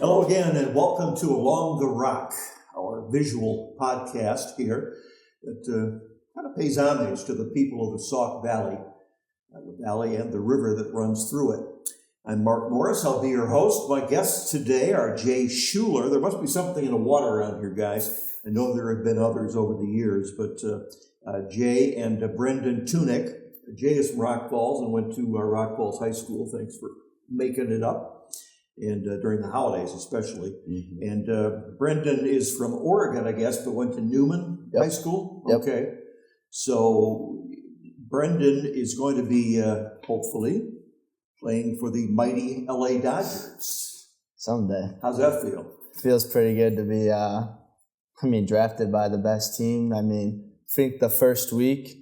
Hello again, and welcome to Along the Rock, our visual podcast here that kind of pays homage to the people of the Sauk Valley, and the river that runs through it. I'm Mark Morris. I'll be your host. My guests today are Jay Schueler. There must be something in the water around here, guys. I know there have been others over the years, but Jay and Brendan Tunink. Jay is from Rock Falls and went to Rock Falls High School. Thanks for making it up. And during the holidays especially. Mm-hmm. And Brendan is from Oregon, I guess, but went to Newman High School? Yep. Okay. So Brendan is going to be, hopefully, playing for the mighty LA Dodgers. Someday. How's that feel? Feels pretty good to be, drafted by the best team. I think the first week,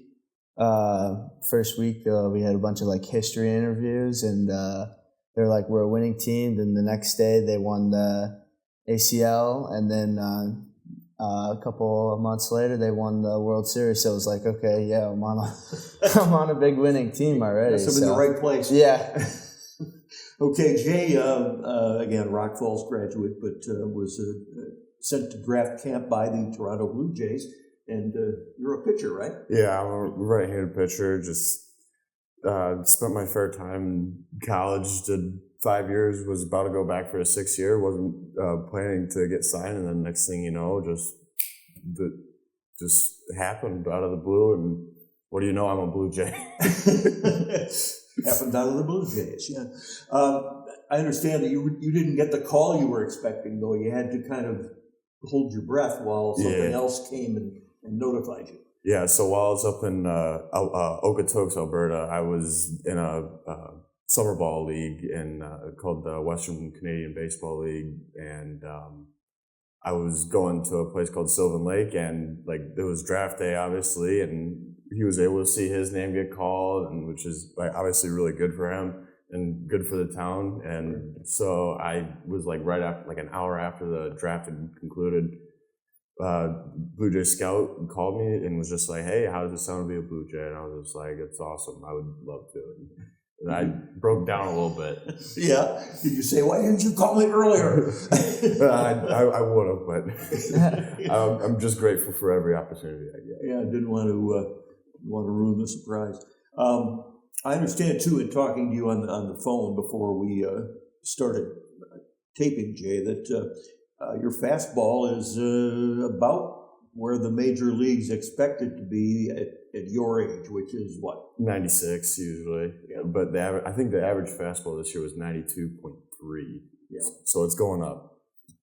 we had a bunch of history interviews, and they're like, we're a winning team. Then the next day they won the ACL, and then a couple of months later they won the World Series. So it was like, okay, yeah, I'm on a big winning team already. Yes, I'm in the right place. Yeah. Okay, Jay, again, Rock Falls graduate, but was sent to draft camp by the Toronto Blue Jays. And you're a pitcher, right? Yeah, I'm a right-handed pitcher. Just spent my fair time in college, did 5 years, was about to go back for a 6th year, wasn't planning to get signed, and then next thing you know, just happened out of the blue, and what do you know, I'm a Blue Jay. Happened out of the Blue Jays, yeah. I understand that you didn't get the call you were expecting, though. You had to kind of hold your breath while something else came and notified you. Yeah, so while I was up in Okotoks, Alberta, I was in a summer ball league called the Western Canadian Baseball League, and I was going to a place called Sylvan Lake, and it was draft day, obviously, and he was able to see his name get called, and which is obviously really good for him and good for the town. And so I was right after, an hour after the draft had concluded, Blue Jay scout called me and was just like, hey, how does it sound to be a Blue Jay? And I was just like, it's awesome. I would love to. And I broke down a little bit. Yeah. Did you say, why didn't you call me earlier? I would have, but I'm just grateful for every opportunity I get. Yeah, I didn't want to ruin the surprise. I understand, too, in talking to you on the phone before we started taping, Jay, that your fastball is about where the major leagues expect it to be at your age, which is what? 96 usually. Yeah. But I think the average fastball this year was 92.3. Yeah. So it's going up.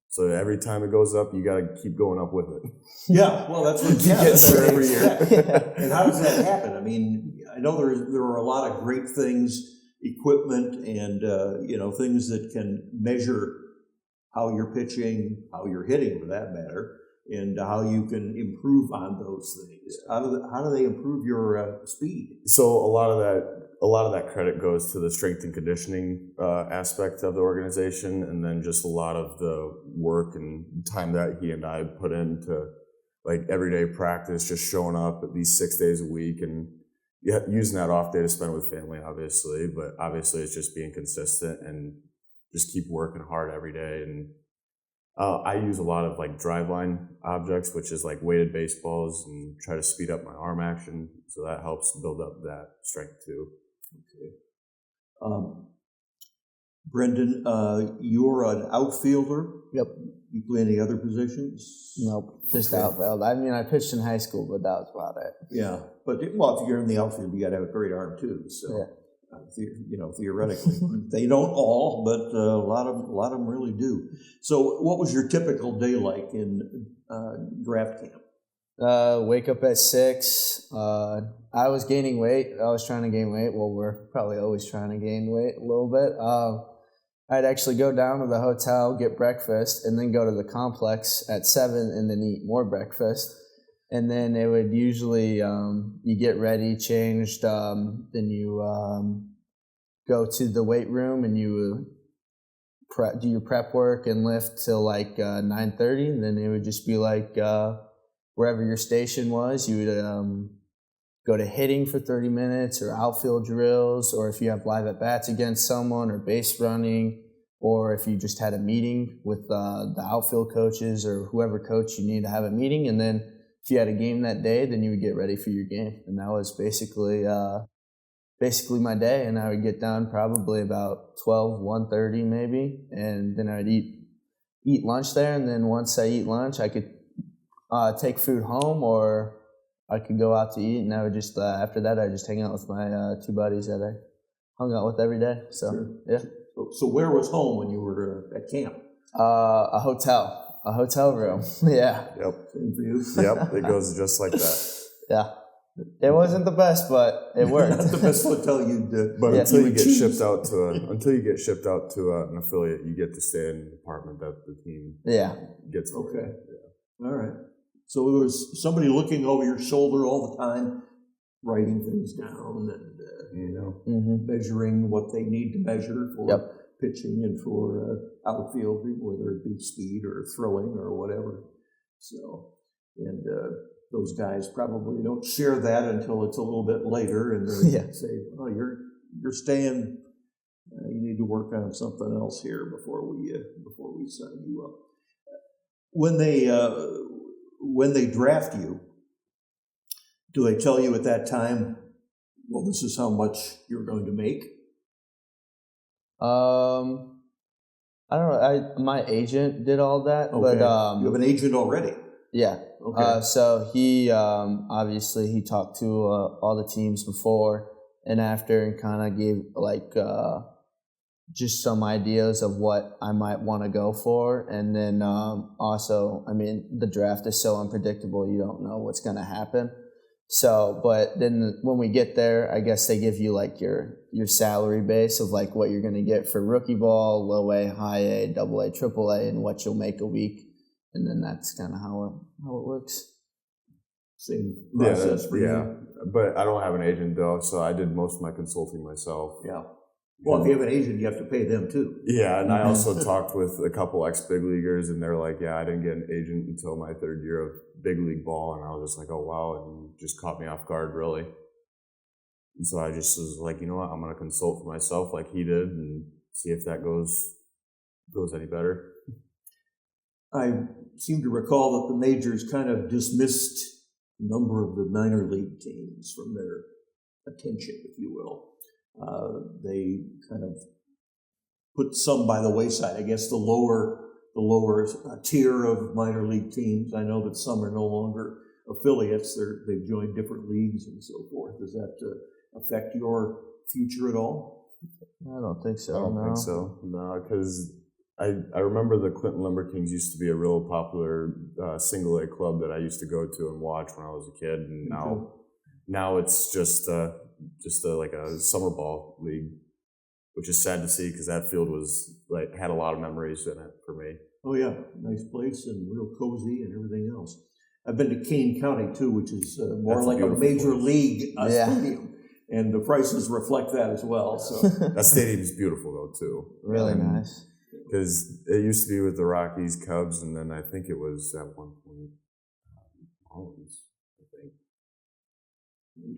So every time it goes up, you got to keep going up with it. Yeah, well, that's what gets there every year. Yeah. And how does that happen? I know there are a lot of great things, equipment, and things that can measure how you're pitching, how you're hitting, for that matter, and how you can improve on those things. How do they improve your speed? So a lot of that credit goes to the strength and conditioning aspect of the organization, and then just a lot of the work and time that he and I put into everyday practice, just showing up at least 6 days a week, and using that off day to spend with family, obviously. But obviously, it's just being consistent and just keep working hard every day. And I use a lot of driveline objects, which is weighted baseballs, and try to speed up my arm action. So that helps build up that strength too. Okay. Brendan, you're an outfielder. Yep. You play any other positions? Nope, just outfield. I pitched in high school, but that was about it. Yeah, but if you're in the outfield, you got to have a great arm too. So. Yeah. Theoretically, they don't all, but a lot of them really do. So, what was your typical day like in draft camp? Wake up at 6. I was gaining weight. I was trying to gain weight. Well, we're probably always trying to gain weight a little bit. I'd actually go down to the hotel, get breakfast, and then go to the complex at 7 and then eat more breakfast. And then it would usually, you get ready, changed, then you go to the weight room and you do your prep work and lift till 9:30. And then it would just be wherever your station was, you would go to hitting for 30 minutes or outfield drills, or if you have live at-bats against someone or base running, or if you just had a meeting with the outfield coaches or whoever coach you need to have a meeting, and then if you had a game that day, then you would get ready for your game. And that was basically my day. And I would get done probably about 1:30 maybe, and then I'd eat lunch there. And then once I eat lunch, I could take food home, or I could go out to eat. And I would just after that, I just hang out with my two buddies that I hung out with every day. So Sure. yeah. So where was home when you were at camp? A hotel room. Yeah. Yep. Same for you? Yep. It goes just like that. Yeah. It wasn't the best, but it worked. Not the best hotel you'd. But Yeah. until you get shipped out to an affiliate, you get to stay in an apartment that the team Yeah. gets. Okay. All right. So there was somebody looking over your shoulder all the time, writing things down and measuring what they need to measure for pitching and for outfielding, whether it be speed or throwing or whatever. So, and those guys probably don't share that until it's a little bit later, and they say, "Oh, you're staying. You need to work on something else here before we sign you up." When they draft you, do they tell you at that time, well, this is how much you're going to make? I don't know. My agent did all that, Okay. but You have an agent already. yeah. Okay. So he obviously he talked to all the teams before and after, and kind of gave just some ideas of what I might want to go for. And then also, I mean, the draft is so unpredictable, you don't know what's going to happen. So, but then when we get there, I guess they give you like your salary base of like what you're going to get for rookie ball, low A, high A, double A, triple A, and what you'll make a week. And then that's kind of how it works. Same process for you. But I don't have an agent though, so I did most of my consulting myself. Yeah. Well, if you have an agent, you have to pay them too. Yeah, and I also talked with a couple ex-big leaguers, and they're like, yeah, I didn't get an agent until my third year of big league ball, and I was just like, oh, wow, and just caught me off guard, really. And so I just was like, you know what, I'm going to consult for myself like he did and see if that goes any better. I seem to recall that the majors kind of dismissed a number of the minor league teams from their attention, if you will. They kind of put some by the wayside. I guess the lower tier of minor league teams. I know that some are no longer affiliates. They've joined different leagues and so forth. Does that affect your future at all? I don't think so. I don't think so. No, because I remember the Clinton Lumber Kings used to be a real popular single A club that I used to go to and watch when I was a kid, and now it's just like a summer ball league, which is sad to see because that field was had a lot of memories in it for me. Oh yeah, nice place and real cozy and everything else. I've been to Kane County too, which is more like a major league stadium, and the prices reflect that as well. So that stadium is beautiful though too. Really nice. Because it used to be with the Rockies, Cubs, and then I think it was at one point Marlins.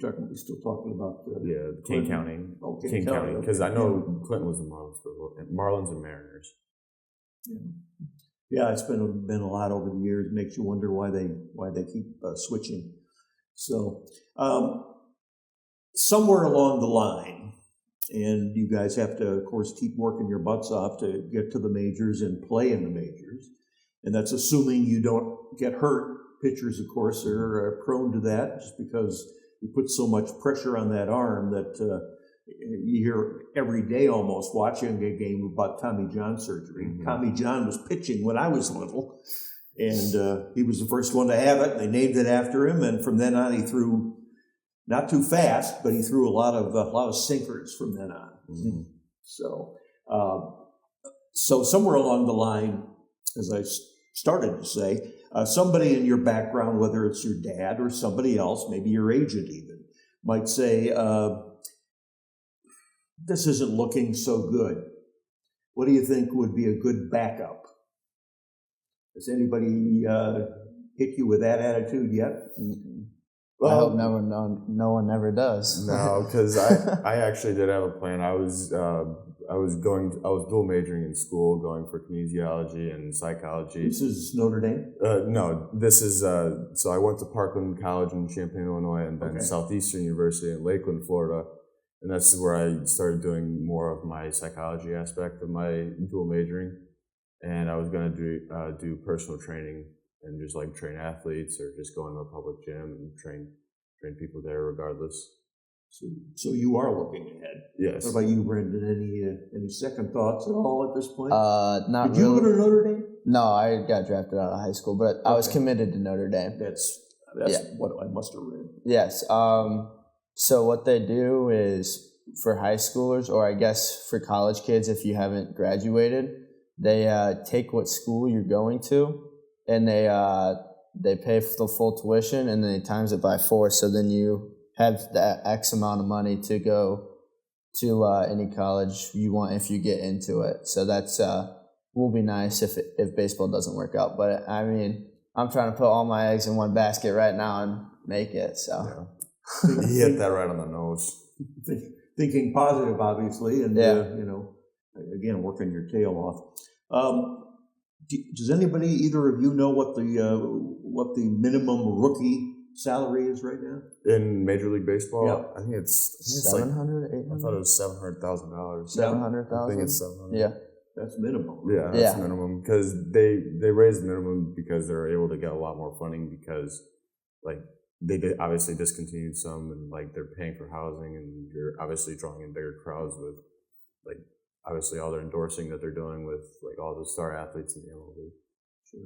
We're still talking about Kane County. Oh, King County, because I know Clinton was the Marlins and Mariners. Yeah, it's been a lot over the years. It makes you wonder why they keep switching. So somewhere along the line, and you guys have to, of course, keep working your butts off to get to the majors and play in the majors, and that's assuming you don't get hurt. Pitchers, of course, are prone to that just because you put so much pressure on that arm that you hear every day almost watching a game about Tommy John surgery. Mm-hmm. Tommy John was pitching when I was little, and he was the first one to have it. They named it after him, and from then on he threw not too fast, but he threw a lot of sinkers from then on. Mm-hmm. So somewhere along the line, as I started to say, somebody in your background, whether it's your dad or somebody else, maybe your agent even, might say, this isn't looking so good. What do you think would be a good backup? Has anybody hit you with that attitude yet? I hope no one ever does. No, because I actually did have a plan. I was dual majoring in school, going for kinesiology and psychology. This is Notre Dame? No, this is, so I went to Parkland College in Champaign, Illinois, and then Southeastern University in Lakeland, Florida. And that's where I started doing more of my psychology aspect of my dual majoring. And I was going to do personal training and just like train athletes or just go into a public gym and train people there regardless. So you are looking ahead. Yes. What about you, Brendan? Any second thoughts at all at this point? Not Did you really. go to Notre Dame? No, I got drafted out of high school, but I was committed to Notre Dame. That's what I must have read. Yes. So what they do is for high schoolers, or I guess for college kids, if you haven't graduated, they take what school you're going to, and they pay for the full tuition, and then they times it by 4. So then you have that X amount of money to go to any college you want if you get into it. So that's will be nice if baseball doesn't work out. But I mean, I'm trying to put all my eggs in one basket right now and make it. So he hit that right on the nose. Thinking positive, obviously, and again, working your tail off. Does anybody, either of you, know what the minimum rookie salary is right now in Major League Baseball? Yeah. I think it's 700, 800. I thought it was $700,000. 700,000. I think it's 700. Yeah, that's minimum. Yeah, that's minimum, because they raised the minimum because they're able to get a lot more funding, because like they obviously discontinued some, and like they're paying for housing, and you're obviously drawing in bigger crowds with like obviously all their endorsing that they're doing with like all the star athletes in the MLB. Sure.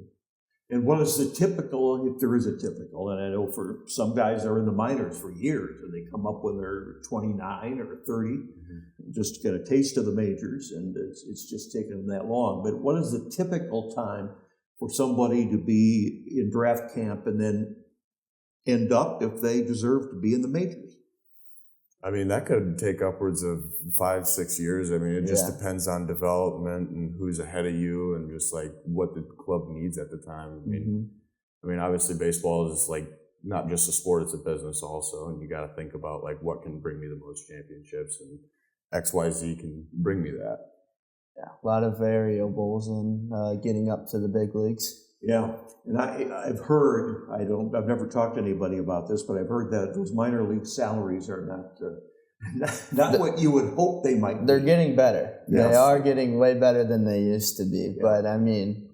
And what is the typical, if there is a typical, and I know for some guys are in the minors for years, and they come up when they're 29 or 30, just to get a taste of the majors, and it's just taken them that long. But what is the typical time for somebody to be in draft camp and then end up, if they deserve to be in the majors? I mean, that could take upwards of 5-6 years. I mean, it just depends on development and who's ahead of you, and just like what the club needs at the time. I mean, obviously baseball is like not just a sport, it's a business also. And you got to think about like what can bring me the most championships, and XYZ can bring me that. Yeah, a lot of variables in getting up to the big leagues. Yeah, and I've heard, I've never talked to anybody about this, but I've heard that those minor league salaries are not what you would hope they might be. They're getting better. Yes. They are getting way better than they used to be. Yeah. But I mean,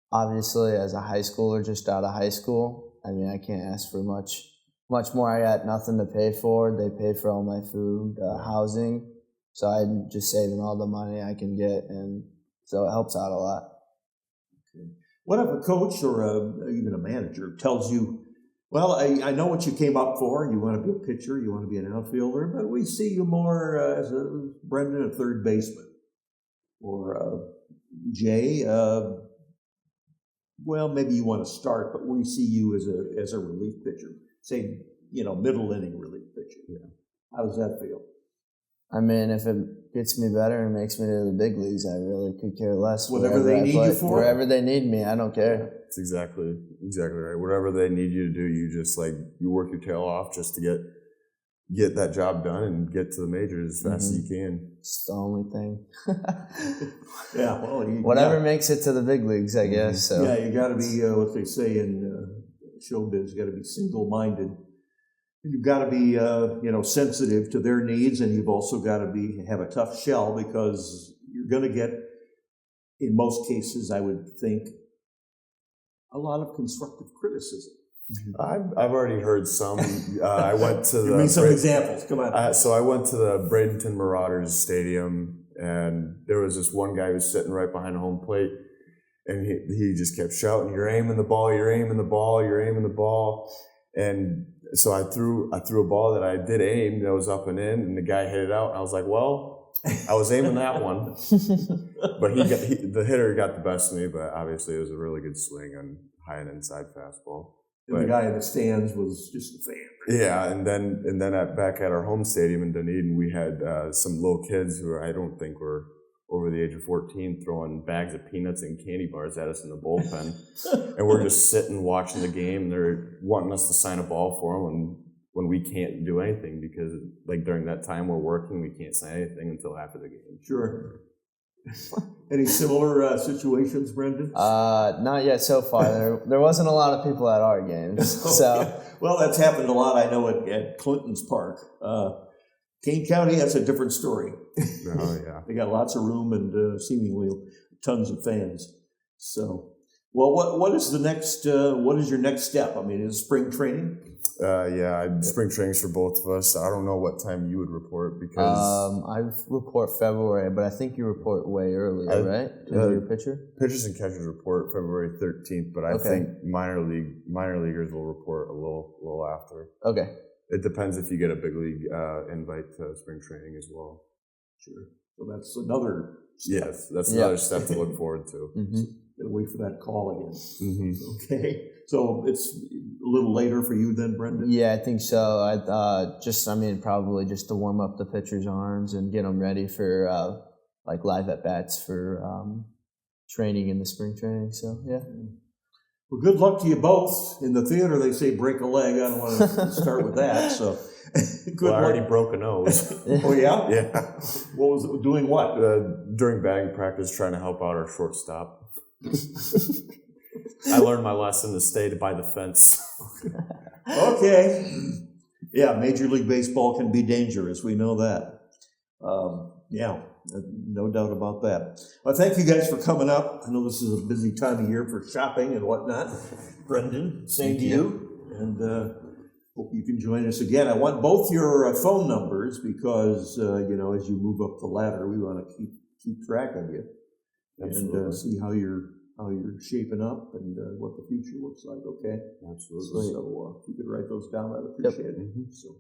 obviously as a high schooler just out of high school, I mean, I can't ask for much more. I got nothing to pay for. They pay for all my food, housing. So I'm just saving all the money I can get, and so it helps out a lot. Okay. What if a coach or even a manager tells you, well, I know what you came up for. You want to be a pitcher, you want to be an outfielder, but we see you more as Brendan, a third baseman. Or Jay, well, maybe you want to start, but we see you as a relief pitcher. Say, middle inning relief pitcher. Yeah. How does that feel? I mean, if it gets me better and makes me to the big leagues, I really could care less. Whatever they need you for? Wherever they need me, I don't care. It's exactly right. Whatever they need you to do, you just you work your tail off just to get that job done and get to the majors as fast as you can. It's the only thing. Yeah, well, whatever makes it to the big leagues, I guess. So. Yeah, you got to be what they say in showbiz. You got to be single-minded. You've got to be, sensitive to their needs, and you've also got to have a tough shell, because you're going to get, in most cases, I would think, a lot of constructive criticism. I've already heard some. I went to Give me some examples. Come on. So I went to the Bradenton Marauders Stadium, and there was this one guy who was sitting right behind home plate, and he just kept shouting, "You're aiming the ball! You're aiming the ball! You're aiming the ball!" And so I threw a ball that I did aim, that was up and in, and the guy hit it out. And I was like, well, I was aiming that one. But the hitter got the best of me, but obviously it was a really good swing on high and inside fastball. And the guy in the stands was just a fan. Yeah, and then back at our home stadium in Dunedin, we had some little kids who I don't think were over the age of 14 throwing bags of peanuts and candy bars at us in the bullpen. And we're just sitting watching the game. They're wanting us to sign a ball for them when we can't do anything because, like, during that time we're working, we can't sign anything until after the game. Sure. Any similar situations, Brendan? Not yet so far. There wasn't a lot of people at our games. So Well, that's happened a lot, I know, at Clinton's Park. Kane County, that's a different story. Oh, yeah. They got lots of room and seemingly tons of fans. So, well, what is the next? What is your next step? I mean, is it spring training? Spring trainings for both of us. I don't know what time you would report because I report February, but I think you report way earlier, right? Your pitcher? Pitchers and catchers report February 13th, but I think minor leaguers will report a little after. Okay. It depends if you get a big league invite to spring training as well. Sure. So that's another step. Yes, that's another step to look forward to. Mm-hmm. Gotta wait for that call again. Mm-hmm. Okay. So it's a little later for you then, Brendan? Yeah, I think so. Probably just to warm up the pitcher's arms and get them ready for like live at bats for training in the spring training. So yeah. Well, good luck to you both. In the theater, they say break a leg. I don't want to start with that. So, good I luck. already broke a nose. Oh yeah. Yeah. What was it? Doing what? During batting practice, trying to help out our shortstop. I learned my lesson to stay by the fence. Okay. Yeah, Major League Baseball can be dangerous. We know that. Yeah, no doubt about that. Well, thank you guys for coming up. I know this is a busy time of year for shopping and whatnot. Brendan, same to you. And hope you can join us again. I want both your phone numbers because, as you move up the ladder, we want to keep track of you. Absolutely. And see how you're shaping up and what the future looks like. Okay. Absolutely. So if you could write those down, I'd appreciate it. Mm-hmm. So,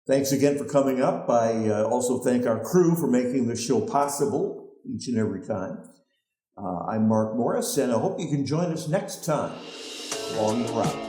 thanks again for coming up. I also thank our crew for making this show possible each and every time. I'm Mark Morris, and I hope you can join us next time along the route.